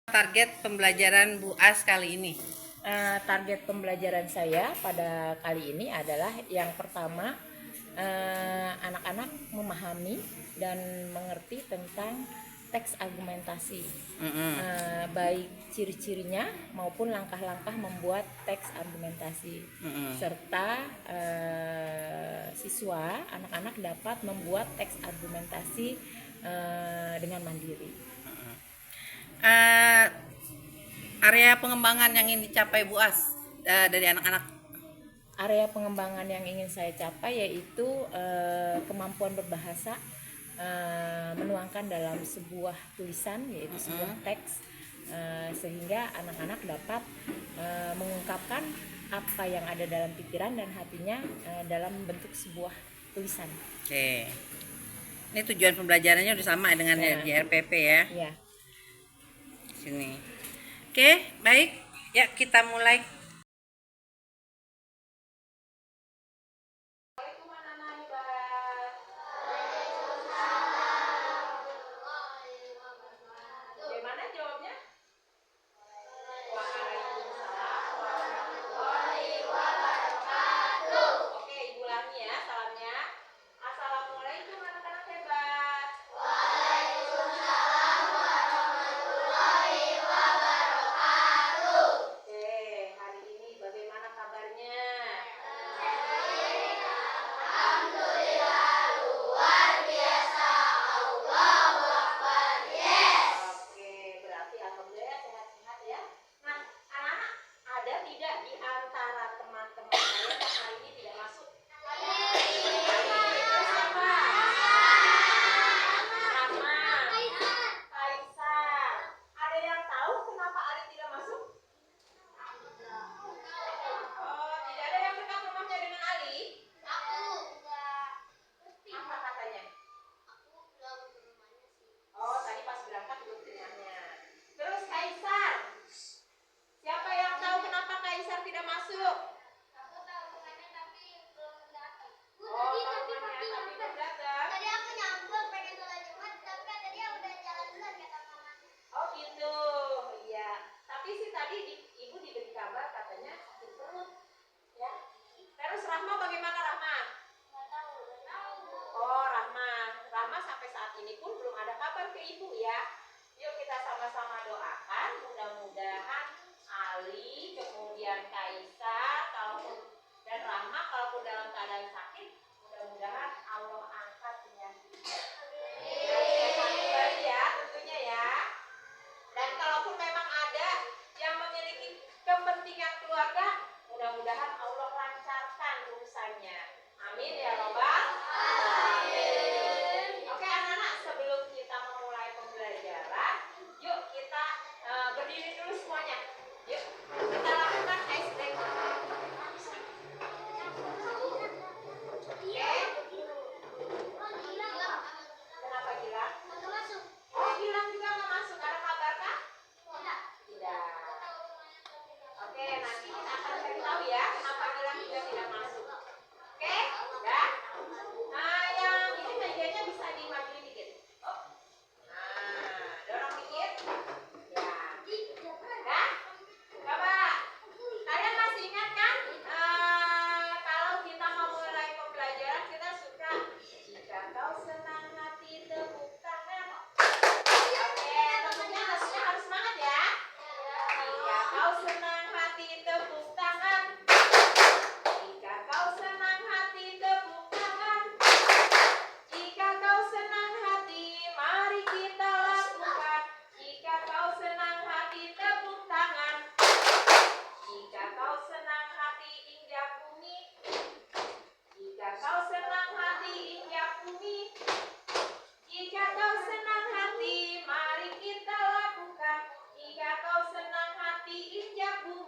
Target pembelajaran Bu As kali ini. Target pembelajaran saya pada kali ini adalah yang pertama, anak-anak memahami dan mengerti tentang teks argumentasi, baik ciri-cirinya maupun langkah-langkah membuat teks argumentasi, serta siswa anak-anak dapat membuat teks argumentasi dengan mandiri. Area pengembangan yang ingin dicapai Bu As dari anak-anak. Area pengembangan yang ingin saya capai yaitu kemampuan berbahasa, menuangkan dalam sebuah tulisan yaitu sebuah teks, sehingga anak-anak dapat mengungkapkan apa yang ada dalam pikiran dan hatinya dalam bentuk sebuah tulisan. Oke. Ini tujuan pembelajarannya udah sama dengan di RPP ya. Ya. Sini. Oke, baik. Ya, kita mulai. Bagaimana jawabnya? Oke, Ibu ulangi ya salamnya. Assalamualaikum anak-anak hebat. Oke, hari ini bagaimana kabarnya? Oke, berarti alhamdulillah sehat-sehat ya. Nah, anak-anak, ada tidak di antara teman-teman saya yang hari ini tidak masuk? Siapa? Rama, Kaisar. Ada yang tahu kenapa Ali tidak masuk? Oh, tidak ada yang dekat rumahnya dengan Ali? Apa katanya? Oh, tadi pas berangkat belum ke rumahnya. Terus Kaisar. Siapa yang tahu kenapa Kaisar tidak masuk? Oh, tahu rumahnya tapi belum datang. Oh gitu, iya. Tapi sih tadi ibu diberi kabar katanya sakit perut, ya. Terus Rahma bagaimana Rahma? Oh Rahma sampai saat ini pun belum ada kabar ke ibu ya. Yuk kita sama-sama doakan mudah-mudahan Ali, kemudian Kaisar, dan Rahma kalaupun dalam keadaan sakit, mudah-mudahan Allah angkat penyakitnya. Ya, tentunya ya. Dan kalaupun memang ada yang memiliki kepentingan keluarga, mudah-mudahan Allah lancarkan urusannya. Amin ya Robbal Alamin. Oke anak-anak, sebelum kita memulai pembelajaran, yuk kita berdiri dulu semuanya. Yuk kita lakukan ice breaking. Kenapa Gilang? Oh, Gilang juga nggak masuk. Ada kabar kah? Tidak. Oke, nanti kita akan cari tahu ya kenapa Gilang juga tidak masuk. Oke, ya. Nah, yang ini mejanya bisa dimajuin dikit. Oh. Nah, dorong dikit. Ya. Ya. Coba. Kalian masih ingat kan? Kalau kita mau mulai pembelajaran kita suka jika kau senang hati tepuk tangan. Oke, tentunya harus semangat ya. Jika kau senang hati tepuk tangan. Jika kau senang hati tepuk tangan. Jika kau senang hati mari kita lakukan. Jika kau senang hati tepuk tangan. Jika kau senang hati injak bumi. Jika kau senang hati injak bumi. Jika kau senang hati mari kita lakukan. Jika kau senang hati injak bumi.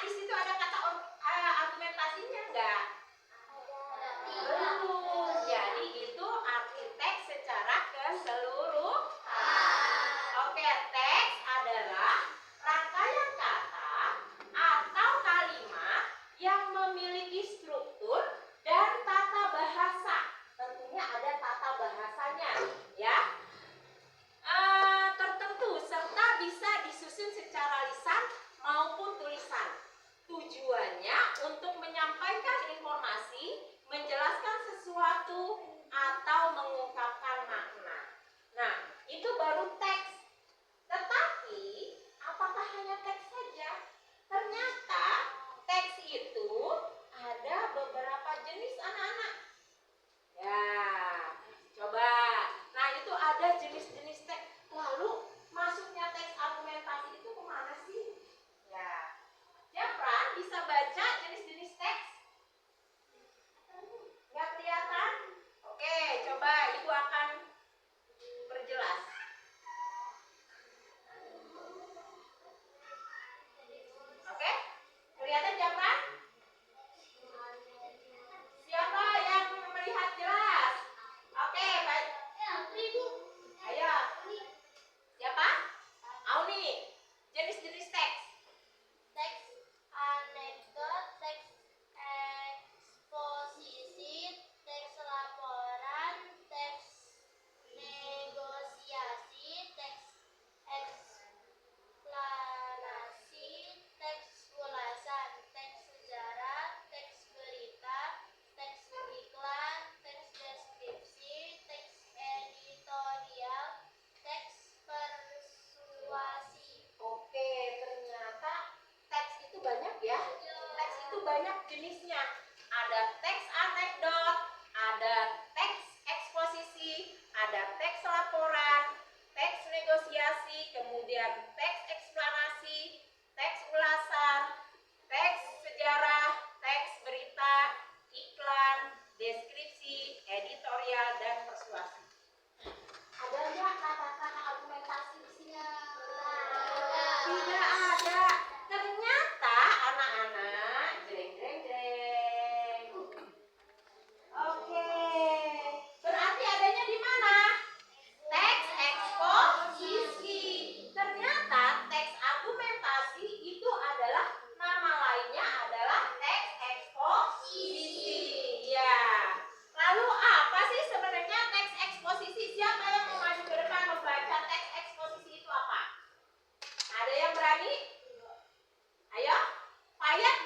di situ ada kata argumentasinya enggak? Belum. Jadi itu arti teks secara keseluruhan. Oke, teks adalah rangkaian kata atau kalimat yang memiliki struktur dan tata bahasa. Tentunya ada tata bahasanya, ya. Tertentu serta bisa disusun secara lisan maupun tulisan. Tujuannya untuk menyampaikan informasi, menjelaskan sesuatu, atau mengungkapkan makna. Nah, itu baru teks. Tetapi, apakah hanya teks saja? Ternyata teks itu ada beberapa jenis anak-anak. Ya, coba. Nah, itu ada jenis-jenis teks. Lalu, masuknya teks argumentasi itu kemana sih? Ya, Japran bisa baca jenis-jenis teks? Nggak kelihatan? Oke, coba Ibu akan perjelas. Oke, kelihatan Japran? Siapa yang melihat jelas? Oke, baik. Ayo. Siapa? Auni. Jenis-jenis teks. Teks anekdot, teks eksposisi, teks laporan, teks negosiasi, teks eksplanasi, teks ulasan, teks sejarah, teks berita, teks iklan, teks deskripsi, teks editorial, teks persuasi. Oke, ternyata teks itu banyak ya. Teks itu banyak jenisnya. Ada teks anekdot, ada teks eksposisi, ada teks laporan, teks negosiasi, kemudian teks eksplanasi, teks ulasan, teks sejarah, teks berita, iklan, deskripsi, editorial, dan persuasi. Ada nggak kata-kata argumentasi di sini? Tidak ada. Ternyata anak-anak jreng jreng jreng. Oke. Berarti adanya di mana? Teks eksposisi. Ternyata teks argumentasi itu adalah nama lainnya adalah teks eksposisi. Ya. Lalu apa sih sebenarnya teks eksposisi? Siapa yang mau maju ke depan membaca teks eksposisi itu apa? Ada yang berani? Ayo, Fayat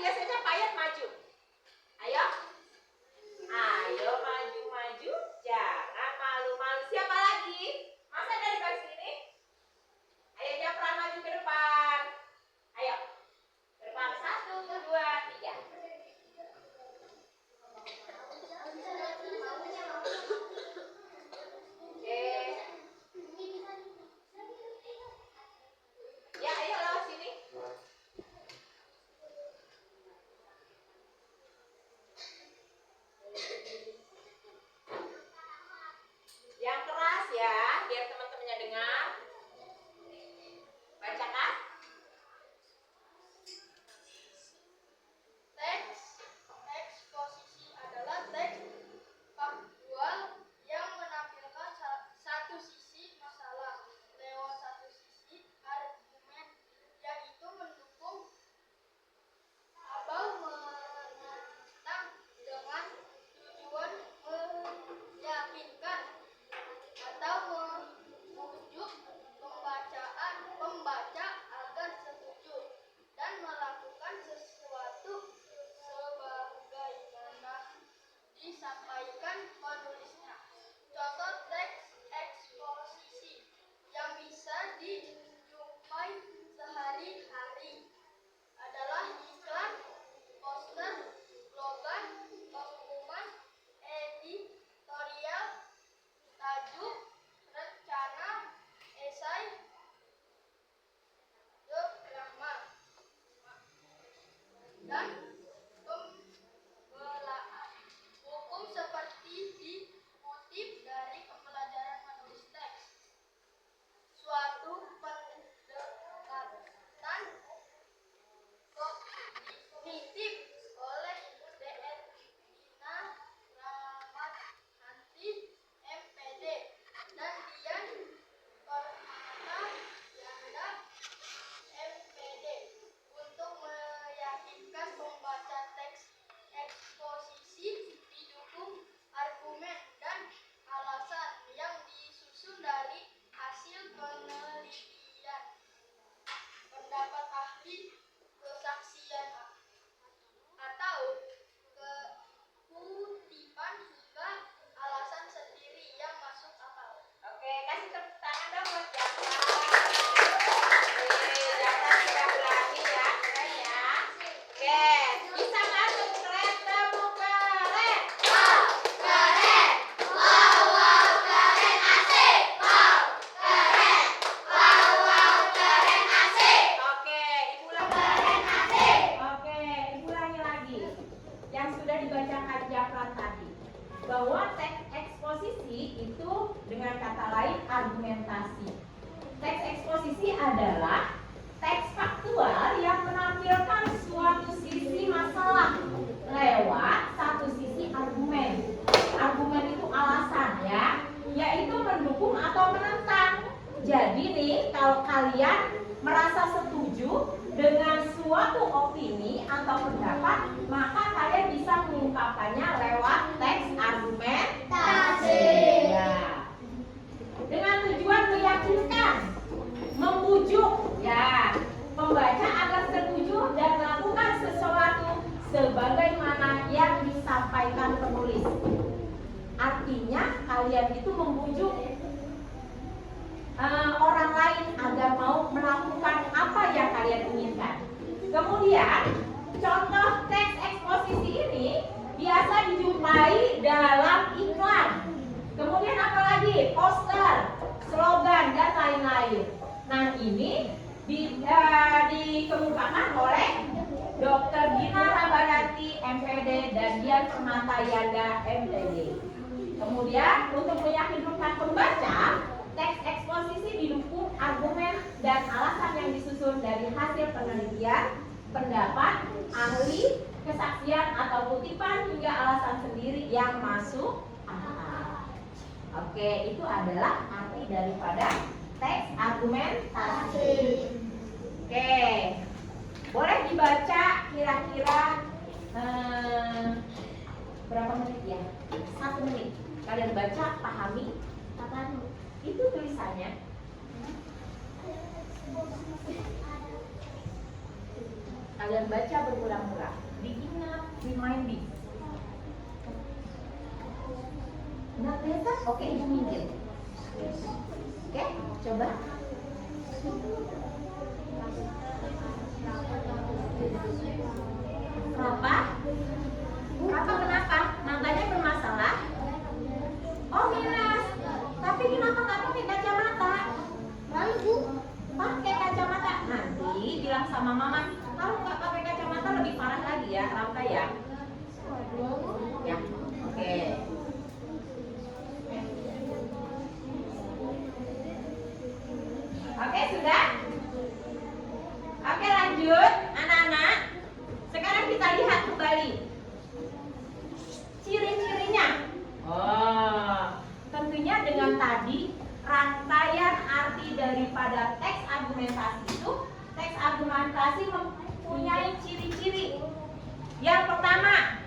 kalian itu membujuk orang lain agar mau melakukan apa yang kalian inginkan. Kemudian contoh teks eksposisi ini biasa dijumpai dalam iklan. Kemudian apa lagi? Poster, slogan dan lain-lain. Nah, ini dikemukakan oleh Dr. Dina Rabadanti MPD dan Dian Permata Yanda MTD. Kemudian untuk meyakinkan pembaca, teks eksposisi didukung argumen dan alasan yang disusun dari hasil penelitian, pendapat, ahli, kesaksian atau kutipan hingga alasan sendiri yang masuk akal. Oke, itu adalah arti daripada teks argumentasi. Oke, boleh dibaca kira-kira berapa menit ya? 1 menit. Kalian baca, pahami, itu tulisannya. Kalian baca berulang-ulang. Diingat, reminding. Nah, kelihatan? Oke, ibu minggir. Oke, coba. Kenapa? Kenapa? Matanya bermasalah? Oh, minus. Tapi kenapa nggak pakai kacamata? Malu Bu. Pakai kacamata. Nanti bilang sama mama, kalau nggak pakai kacamata lebih parah lagi ya, Rafta ya. Ya, oke. Oke, sudah? Oke, lanjut anak-anak. Sekarang kita lihat kembali ciri-cirinya. Oh, tentunya dengan tadi rangkaian arti daripada teks argumentasi itu, teks argumentasi mempunyai ciri-ciri. Yang pertama,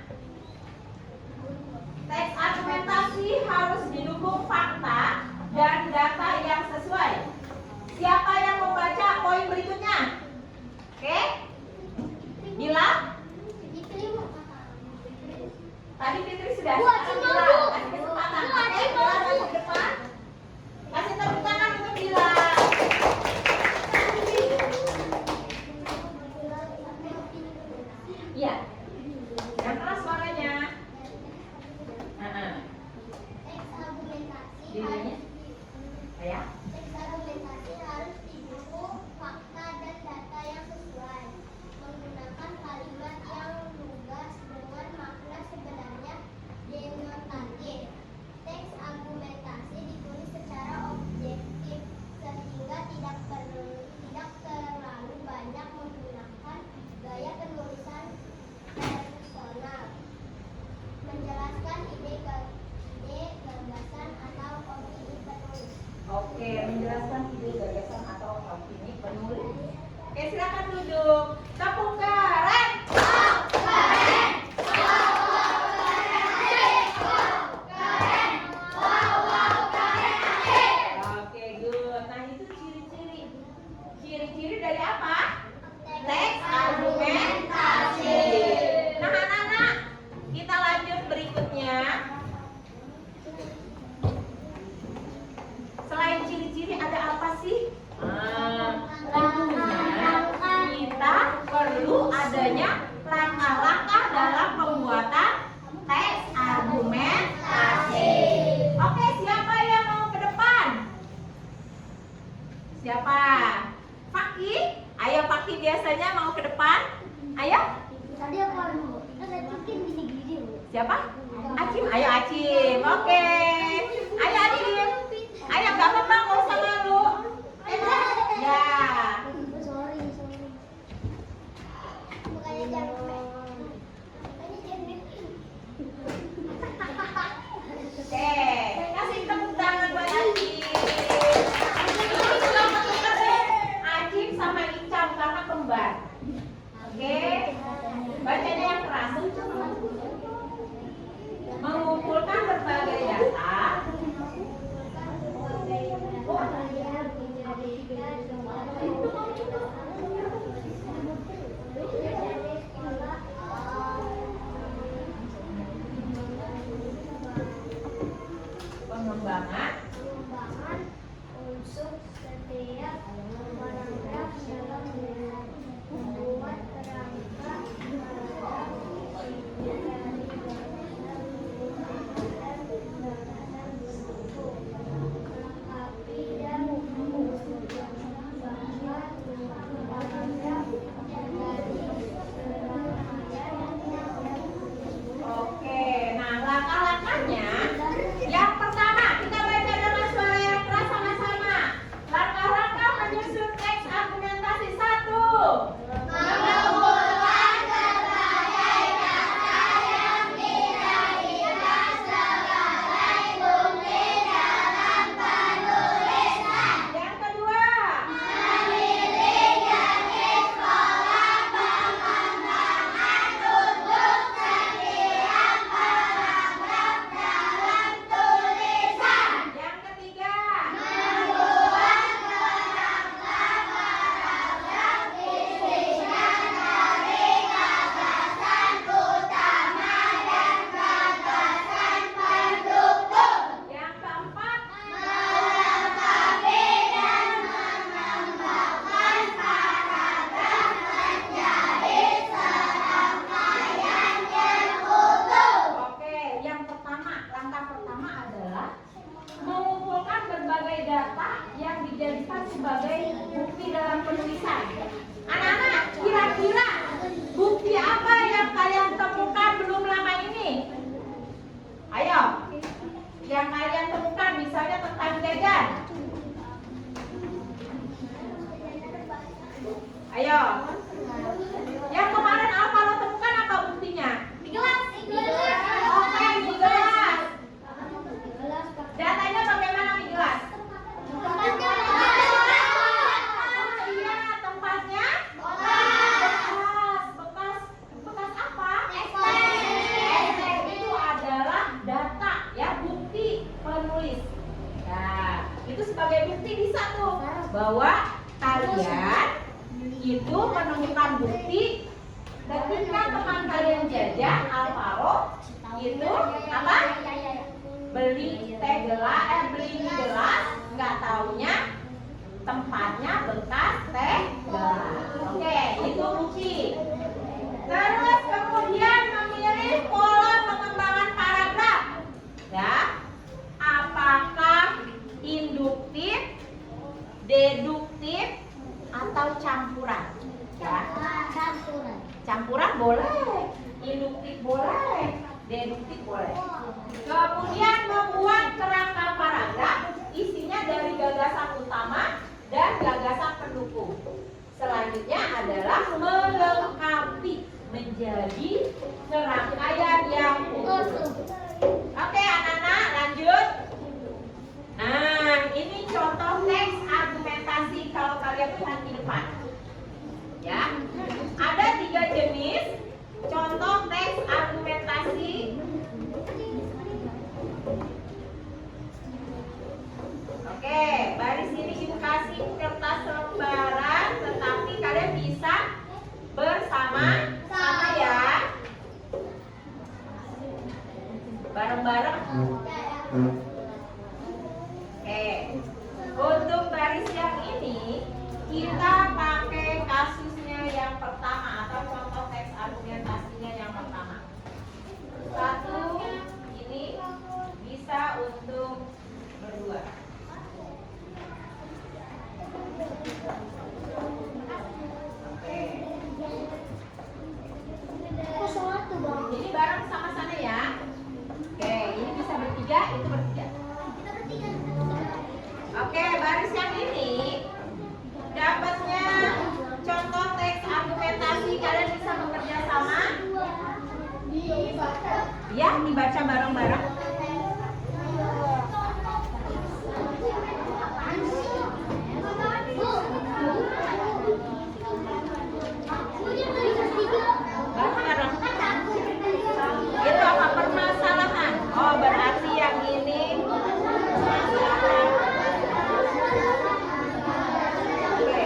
teks argumentasi harus didukung fakta dan data yang sesuai. Siapa yang membaca poin berikutnya? Oke? Bila? Tadi Fitri sudah. Bu, Acim mau, Bu. Kasih kesempatan. Bu, Oke, Acim Bila mau, Bu. maju ke depan. Kasih tepuk tangan untuk Bila. Iya. Yang keras suaranya. Teks argumentasi Dirinya. Ya. Teks argumentasi harus didukung fakta dan data yang sesuai, menggunakan kalimat yang lugas dengan makna sebenarnya denotatif. Teks argumentasi ditulis secara objektif sehingga tidak terlalu banyak menggunakan gaya penulisan personal, menjelaskan ide, gagasan atau opini penulis. Oke, menjelaskan ide, gagasan atau opini penulis. Oke, silakan duduk. Tepuk keren. Oke, good. Nah, itu ciri-ciri. Ciri-ciri dari apa? Teks argumentasi. Nah, anak-anak, kita lanjut berikutnya. Selain ciri-ciri ada apa sih? Tentunya kita perlu adanya langkah-langkah dalam pembuatan teks argumentasi. Oke, siapa yang mau ke depan? Siapa? Faki? Ayo Faki, biasanya mau ke depan. Ayo. Tadi aku mau, ada bikin gini-gini Bu. Siapa? Acim. Ayo Acim. Oke. Ayo Acim. Ayo, gak apa-apa, nggak usah malu. Ya. Sorry. Bukannya jangan main. Bukannya jangan. Oke, kasih tepuk tangan buat Acim. Acim sama Icam karena kembar. Oke, bacanya yang keras. Mengumpulkan berbagai data Yang kedua. Yang ketiga. Yang keempat. Oke, yang pertama, langkah pertama adalah mengumpulkan berbagai data yang dijadikan sebagai bukti dalam penulisan. Anak-anak, kira-kira bukti apa yang kalian temukan belum lama ini? Ayo, yang kalian temukan misalnya tentang jajan. Ayo, yang kemarin Alvaro temukan apa buktinya? Oke, di gelas. Datanya bagaimana di gelas? Iya, tempatnya bekas apa? Itu adalah data ya, bukti penulis. Nah, itu sebagai bukti bisa tuh bahwa kalian itu menemukan bukti ketika teman kalian jajan Alvaro itu apa? Beli teh gelas, beli mie gelas, nggak taunya tempatnya bekas teh gelas. Oke, itu bukti. Terus kemudian memilih pola pengembangan paragraf. Ya, apakah induktif, deduktif, atau campuran? Ya, campuran boleh, induktif boleh, deduktif boleh. Kemudian membuat kerangka paragraf, isinya dari gagasan utama dan gagasan pendukung. Selanjutnya adalah melengkapi menjadi serangkaian yang utuh. Oke anak-anak, lanjut. Nah, ini contoh teks argumentasi kalau kalian lihat di depan. Ya, ada 3 jenis contoh teks argumentasi. Oke, baris ini ibu kasih kertas lembaran, tetapi kalian bisa bersama-sama ya, bareng-bareng. Oke, untuk baris yang ini kita pakai kasusnya yang pertama atau contoh teks argumentasinya yang pertama. Satu, ini bisa untuk berdua. Oke. Ini bareng sama sana ya. Oke, ini bisa bertiga, itu bertiga. Oke, baris yang ini dapatnya contoh teks argumentasi, kalian bisa bekerja sama. Ya, dibaca bareng-bareng. Bareng-bareng. Itu apa permasalahan? Oh, berarti yang ini permasalahan. Oke.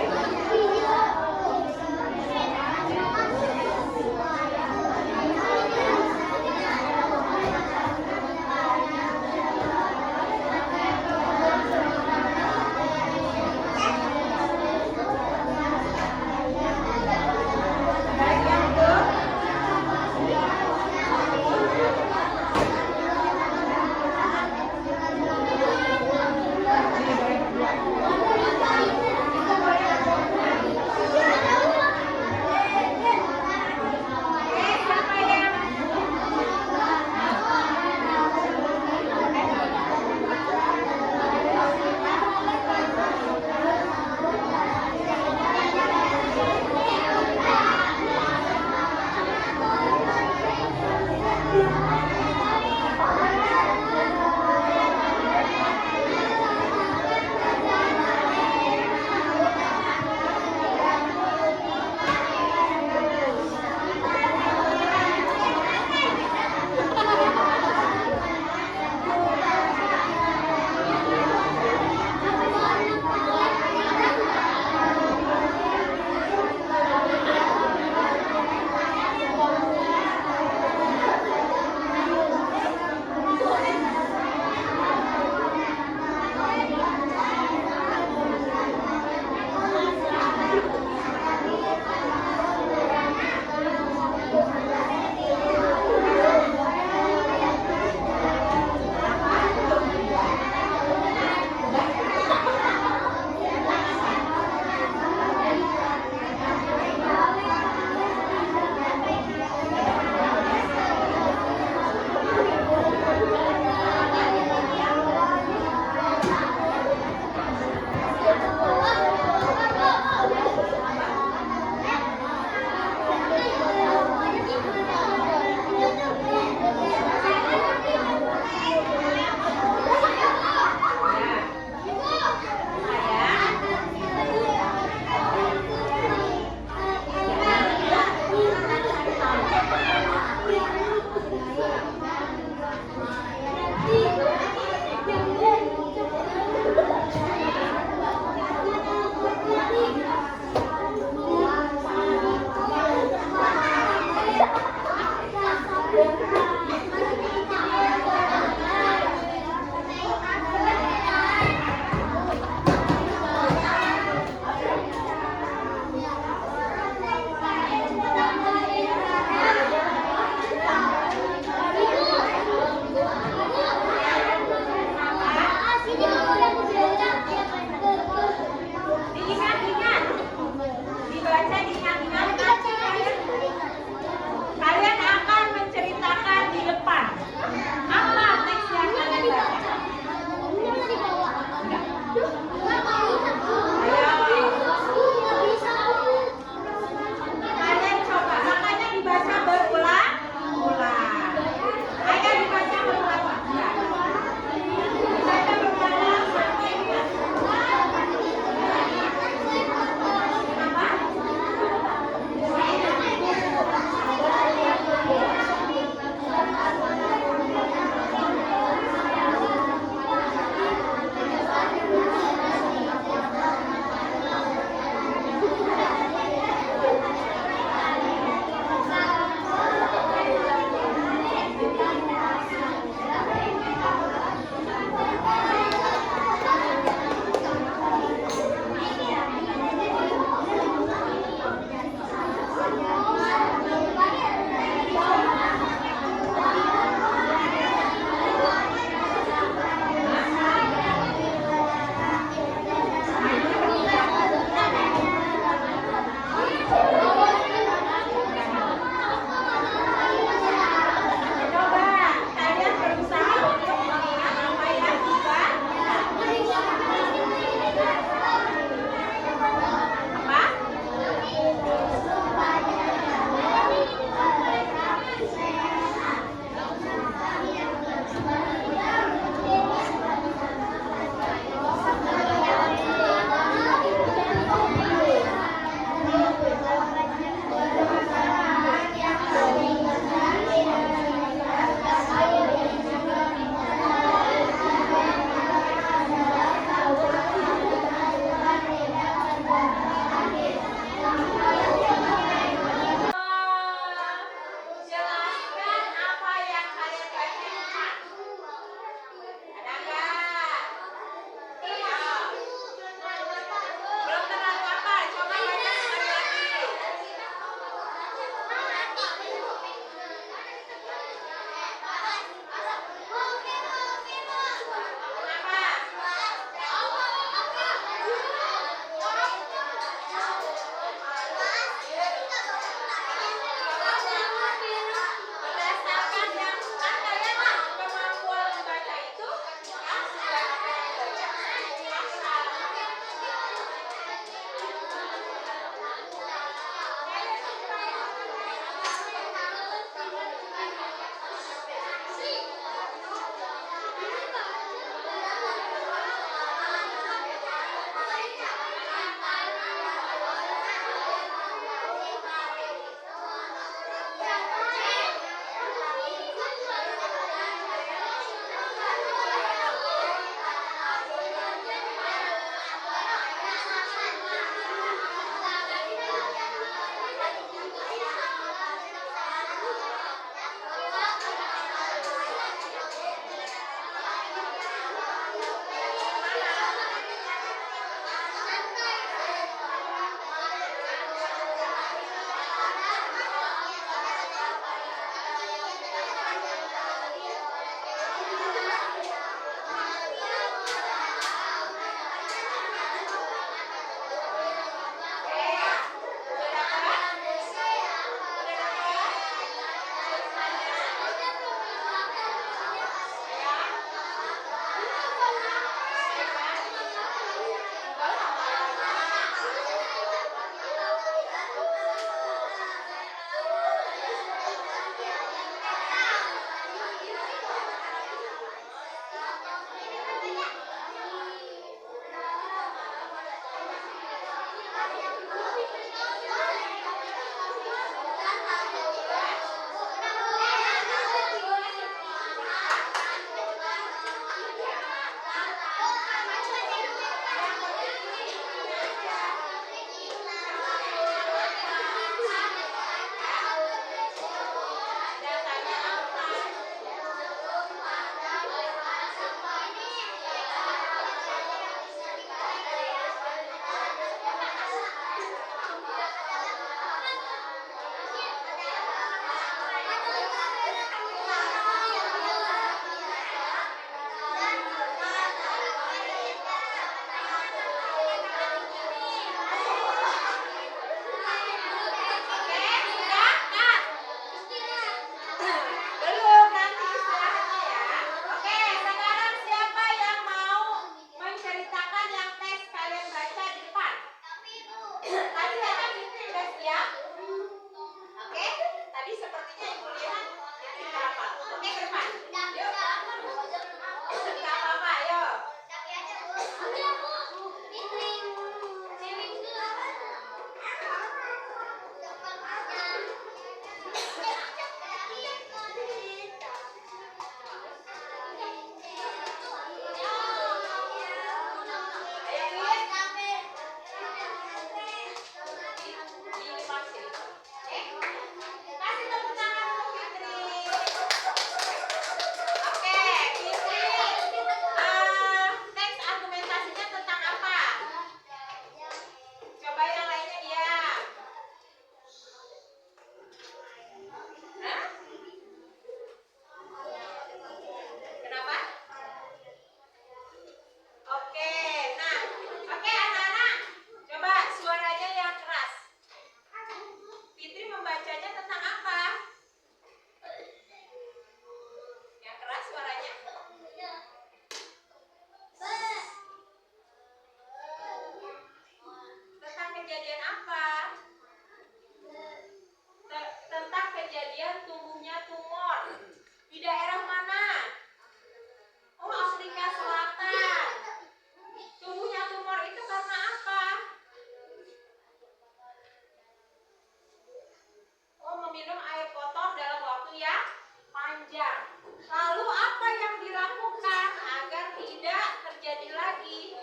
meminum air kotor dalam waktu yang panjang. Lalu apa yang dilakukan agar tidak terjadi lagi?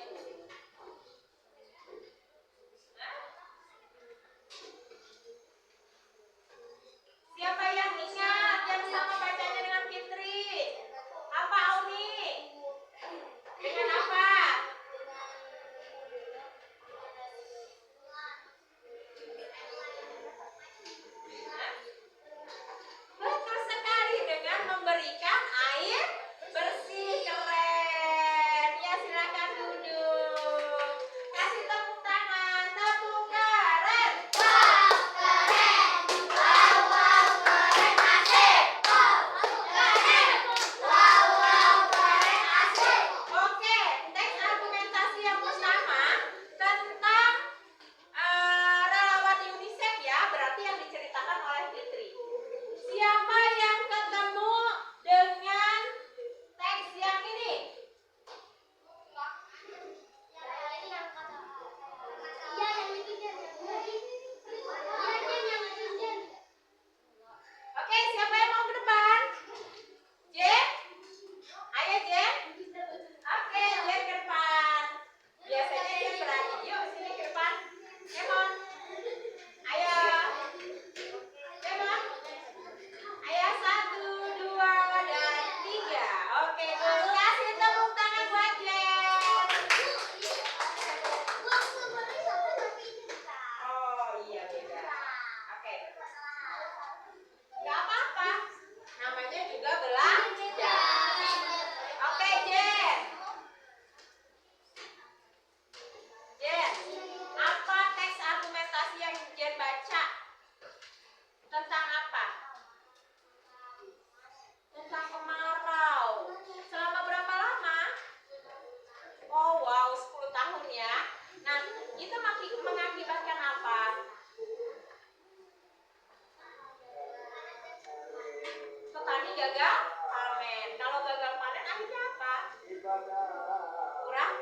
Siapa yang ingat yang sama bacanya dengan Fitri? Apa Auni? Dengan apa? Betul sekali, dengan memberikan air bersih. Keren. Ya, silakan duduk. Kasih tepuk tangan. Tepuk keren. Wow, keren. Wow, wow, keren asik. Wow, keren. Wow, wow, keren asik. Oke, teks argumentasi yang pertama tentang relawan UNICEF ya, berarti yang diceritakan oleh Fitri. Siapa yang ketemu dengan teks yang ini? Oke, siapa yang mau ke depan? Jen? Ayo Jen. Oke, Jen ke depan. Biasanya Jen berani. Yuk sini ke depan. Emon. Ayo. Emon. Ayo 1, 2, dan 3. Oke, good. Kasih tepuk tangan buat Jen. Oh iya beda. Oke. Gak apa-apa. Namanya juga belajar. Oke Jen. Jen, apa teks argumentasi yang Jen baca? Tentang apa? Tentang kemarau. Selama berapa lama? Oh wow, 10 tahun ya. Nah, itu mengakibatkan apa? Petani gagal panen. Kalau gagal panen akhirnya apa? Kurang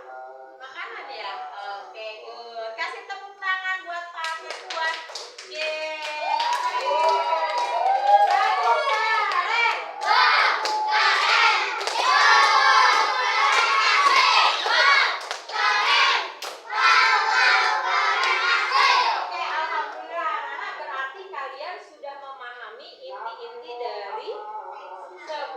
makanan ya. Oke, good. Kasih tepuk tangan buat panen buat Jen. Tepuk keren. Oke, alhamdulillah anak-anak, berarti kalian sudah memahami inti-inti dari sebuah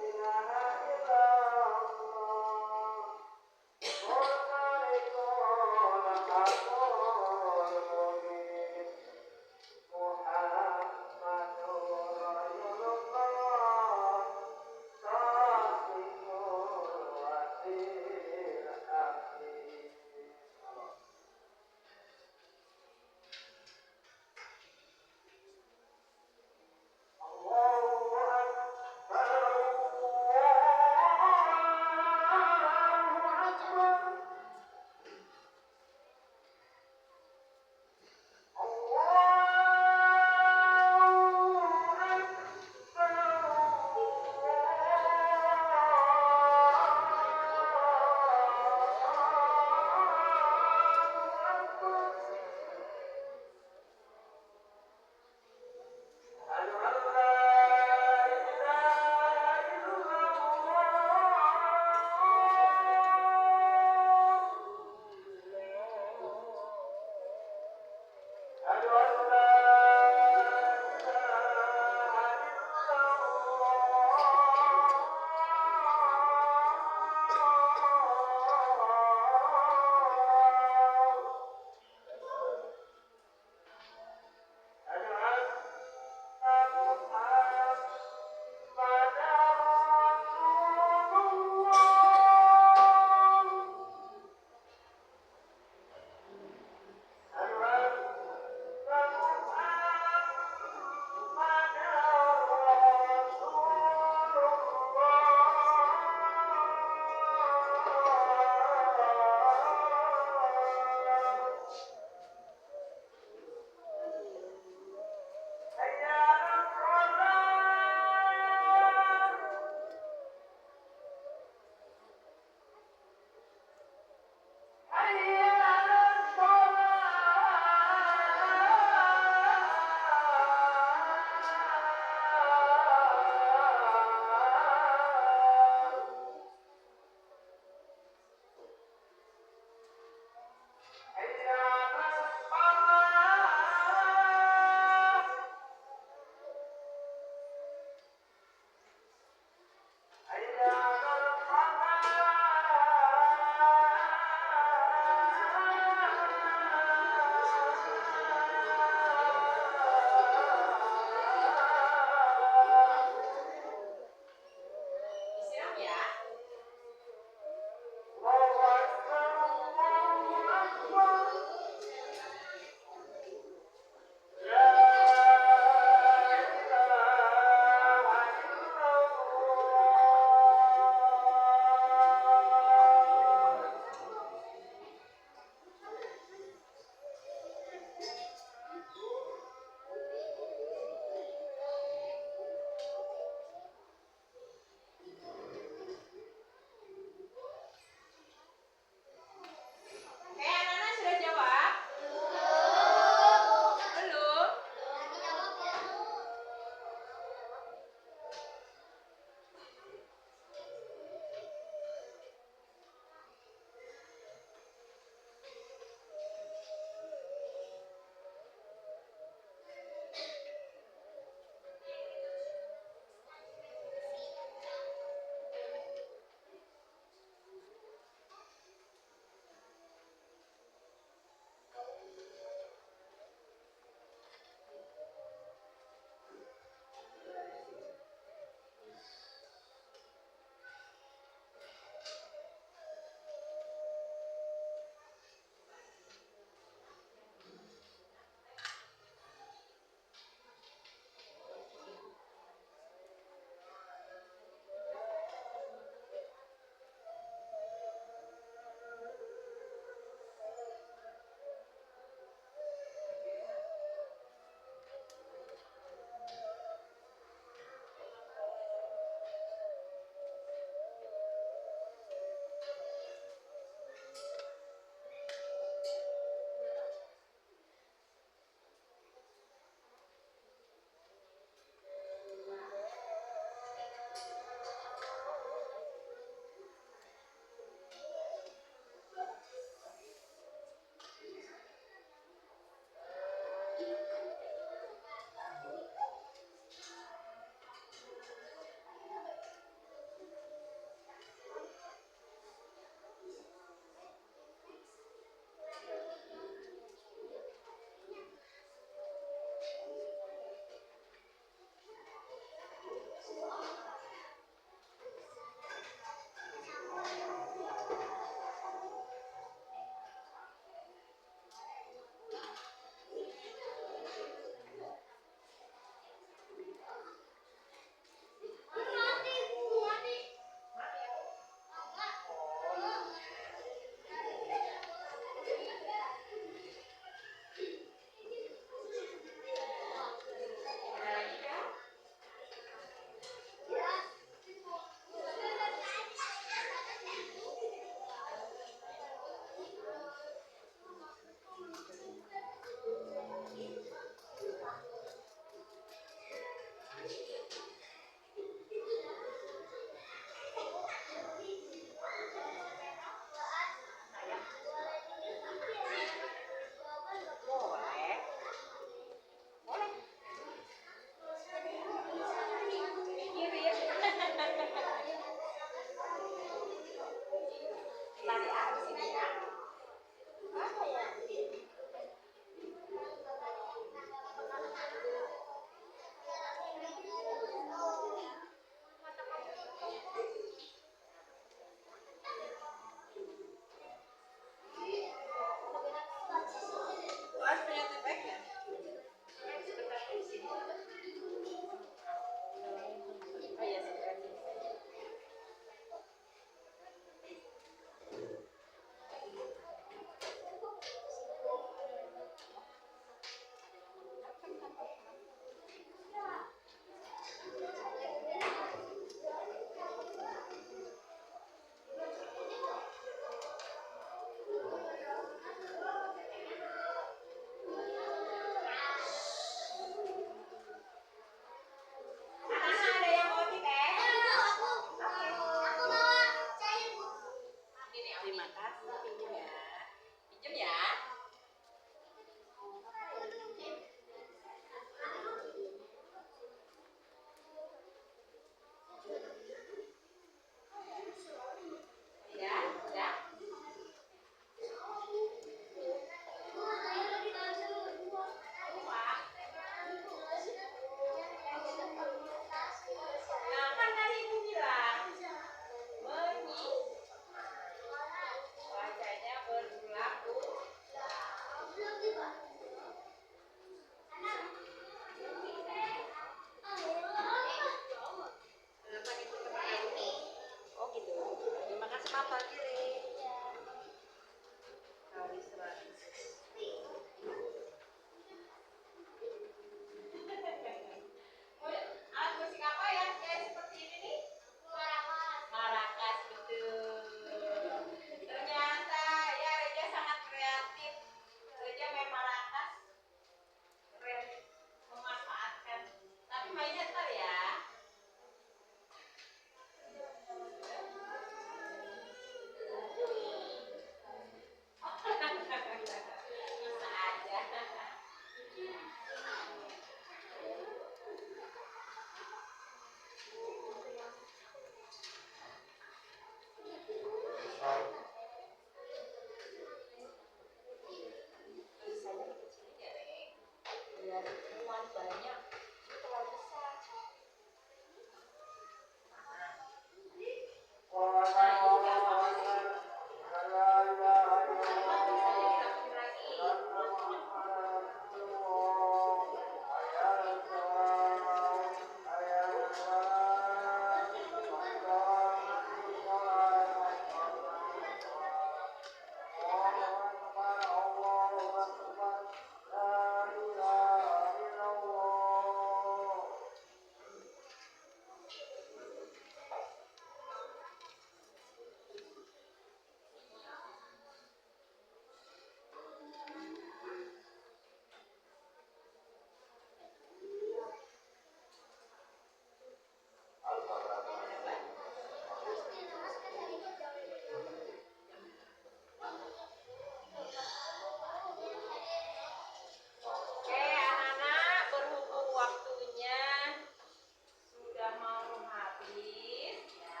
habis ya.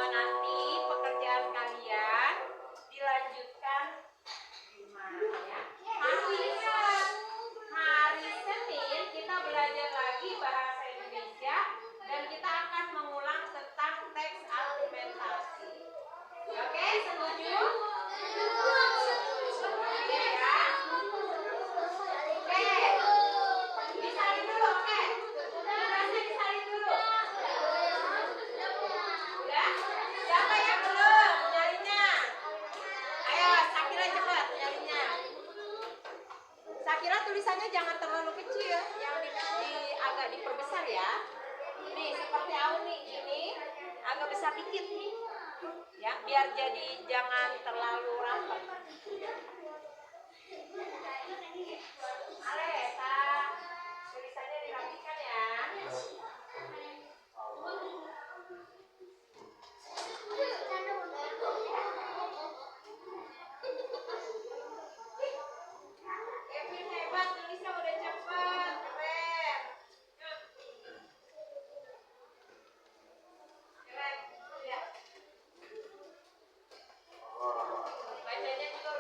Nanti pekerjaan kalian dilanjutkan di rumah ya. Hari Senin kita belajar lagi bahasa Indonesia dan kita akan mengulang tentang teks argumentasi. Oke, setuju? Oke ya. Oke. Disalin dulu, oke? Tugasnya disalin dulu. Udah? Siapa yang belum nyarinya? Ayo, Sakira cepat nyarinya. Sakira tulisannya jangan terlalu kecil, yang agak diperbesar ya. Nih seperti Auni ini agak besar dikit nih, ya biar jadi jangan terlalu rapat. Alesa, tulisannya dirapikan ya. Kevin hebat, tulisnya udah cepet, keren. Keren, ya. Bacanya juga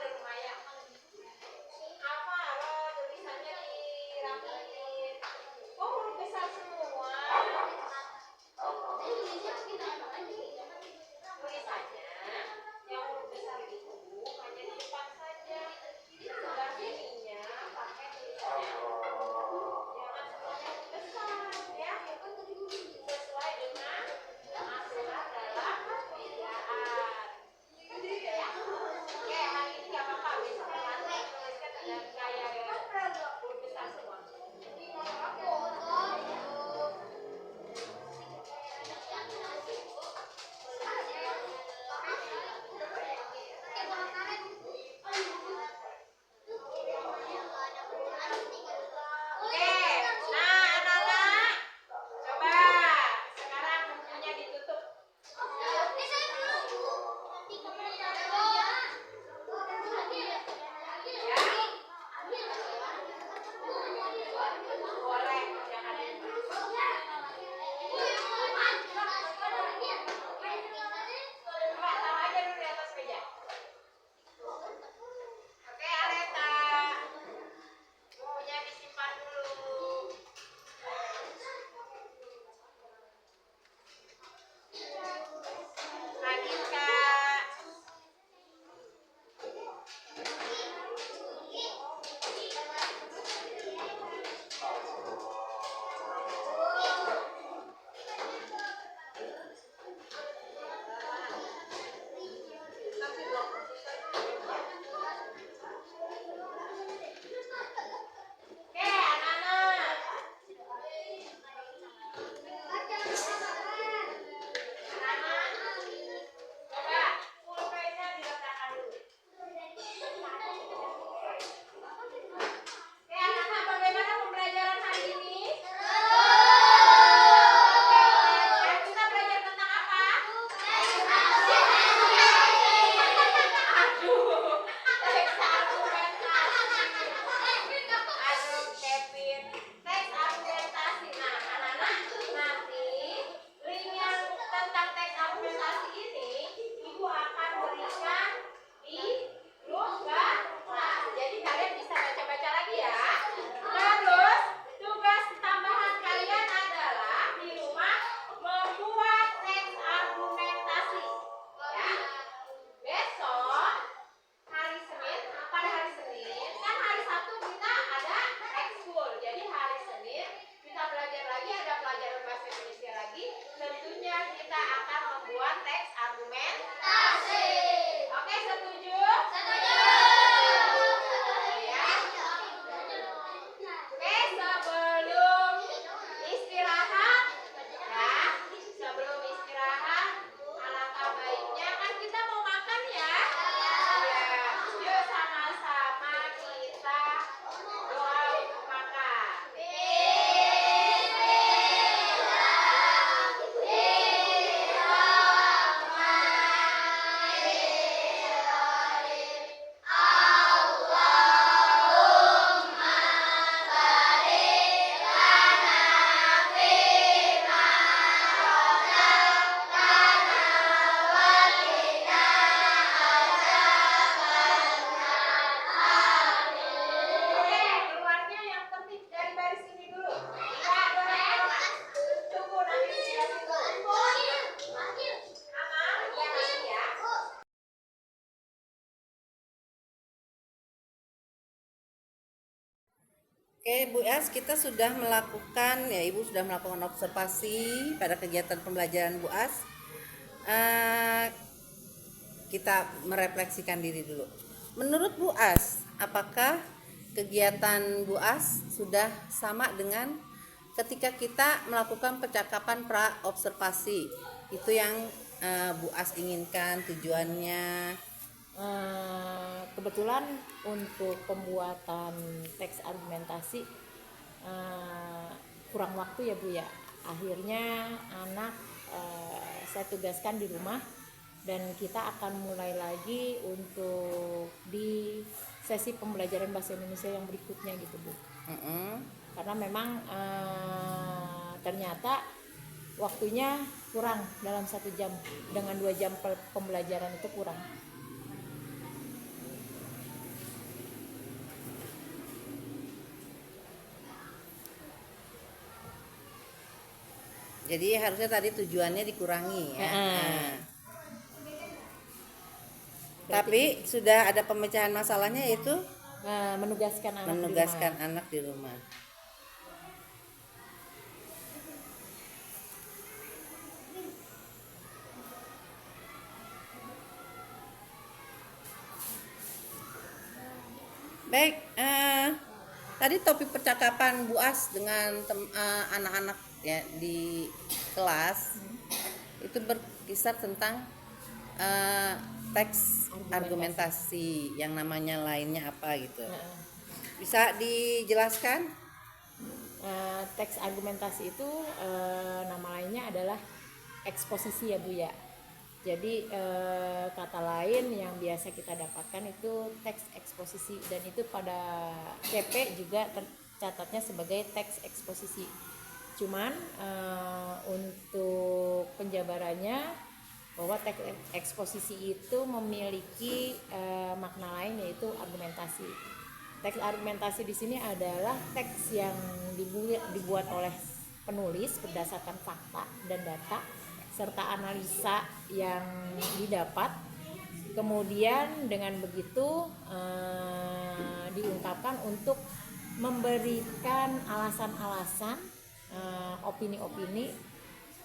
Oke, Bu As, kita sudah melakukan, ya Ibu sudah melakukan observasi pada kegiatan pembelajaran Bu As. Eh, kita merefleksikan diri dulu. Menurut Bu As, apakah kegiatan Bu As sudah sama dengan ketika kita melakukan percakapan pra observasi? Itu yang Bu As inginkan, tujuannya. Kebetulan untuk pembuatan teks argumentasi kurang waktu ya Bu ya. Akhirnya anak saya tugaskan di rumah dan kita akan mulai lagi untuk di sesi pembelajaran bahasa Indonesia yang berikutnya gitu Bu. Karena memang ternyata waktunya kurang dalam 1 jam, dengan 2 jam pembelajaran itu kurang. Jadi harusnya tadi tujuannya dikurangi ya. Tapi sudah ada pemecahan masalahnya, yaitu Menugaskan anak di rumah. Baik, tadi topik percakapan Bu As dengan anak-anak ya di kelas itu berkisar tentang teks argumentasi, yang namanya lainnya apa gitu. Bisa dijelaskan? Teks argumentasi itu nama lainnya adalah eksposisi ya Bu ya. Jadi kata lain yang biasa kita dapatkan itu teks eksposisi, dan itu pada CP juga tercatatnya sebagai teks eksposisi. Cuman untuk penjabarannya bahwa teks eksposisi itu memiliki makna lain, yaitu argumentasi. Teks argumentasi di sini adalah teks yang dibuat oleh penulis berdasarkan fakta dan data serta analisa yang didapat. Kemudian dengan begitu diungkapkan untuk memberikan alasan-alasan, opini-opini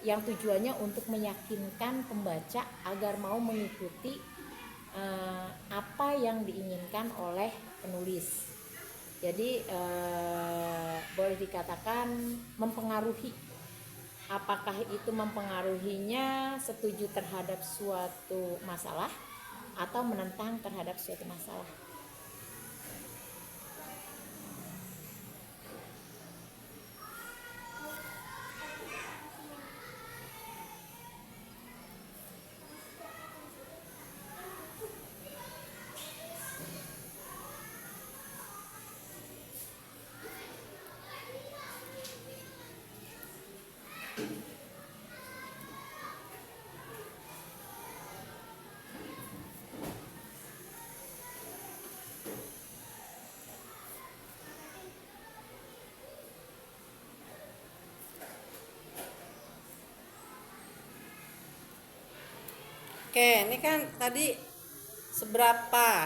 yang tujuannya untuk meyakinkan pembaca agar mau mengikuti apa yang diinginkan oleh penulis. Jadi boleh dikatakan mempengaruhi. Apakah itu mempengaruhinya setuju terhadap suatu masalah atau menentang terhadap suatu masalah. Oke, ini kan tadi seberapa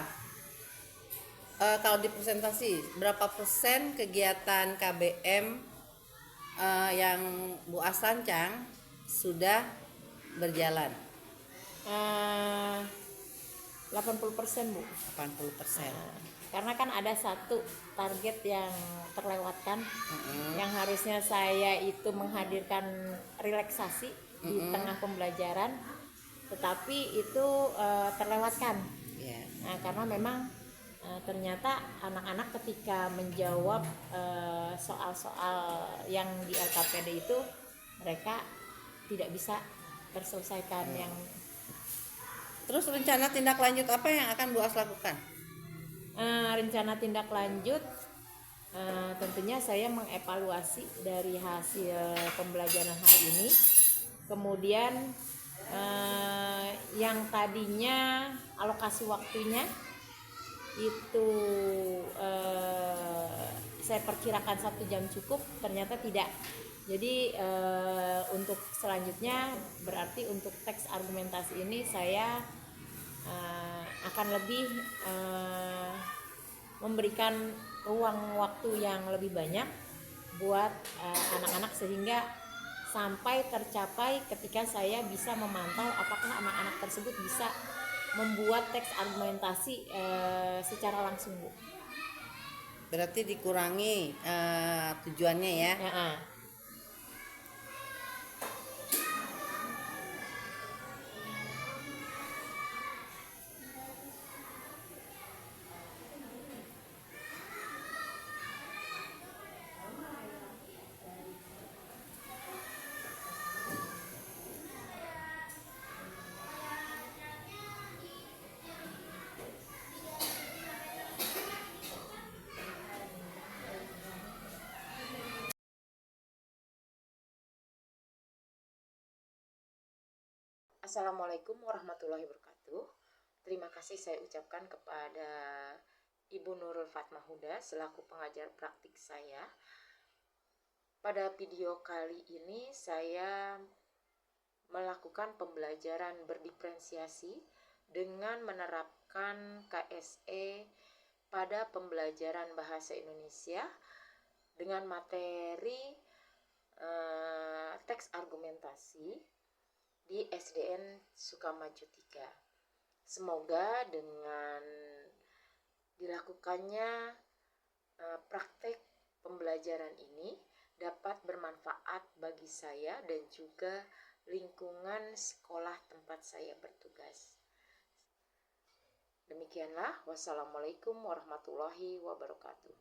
kalau di presentasi berapa persen kegiatan KBM yang Bu As rancang sudah berjalan? 80% Bu. 80%. Karena kan ada satu target yang terlewatkan, yang harusnya saya itu menghadirkan relaksasi di tengah pembelajaran, tetapi itu terlewatkan. Nah, karena memang ternyata anak-anak ketika menjawab soal-soal yang di LKPD itu, mereka tidak bisa terselesaikan. Yang Terus rencana tindak lanjut apa yang akan Bu As lakukan? rencana tindak lanjut tentunya saya mengevaluasi dari hasil pembelajaran hari ini. Kemudian yang tadinya alokasi waktunya itu saya perkirakan 1 jam cukup, ternyata tidak. Jadi untuk selanjutnya berarti untuk teks argumentasi ini saya akan lebih memberikan ruang waktu yang lebih banyak buat anak-anak sehingga sampai tercapai ketika saya bisa memantau apakah anak-anak tersebut bisa membuat teks argumentasi secara langsung, Bu. Berarti dikurangi tujuannya ya. Ya, Assalamualaikum warahmatullahi wabarakatuh. Terima kasih saya ucapkan kepada Ibu Nurul Fatmah Huda selaku pengajar praktik saya. Pada video kali ini saya melakukan pembelajaran berdiferensiasi dengan menerapkan KSE pada pembelajaran bahasa Indonesia dengan materi teks argumentasi di SDN Sukamaju 3. Semoga dengan dilakukannya praktek pembelajaran ini dapat bermanfaat bagi saya dan juga lingkungan sekolah tempat saya bertugas. Demikianlah, wassalamualaikum warahmatullahi wabarakatuh.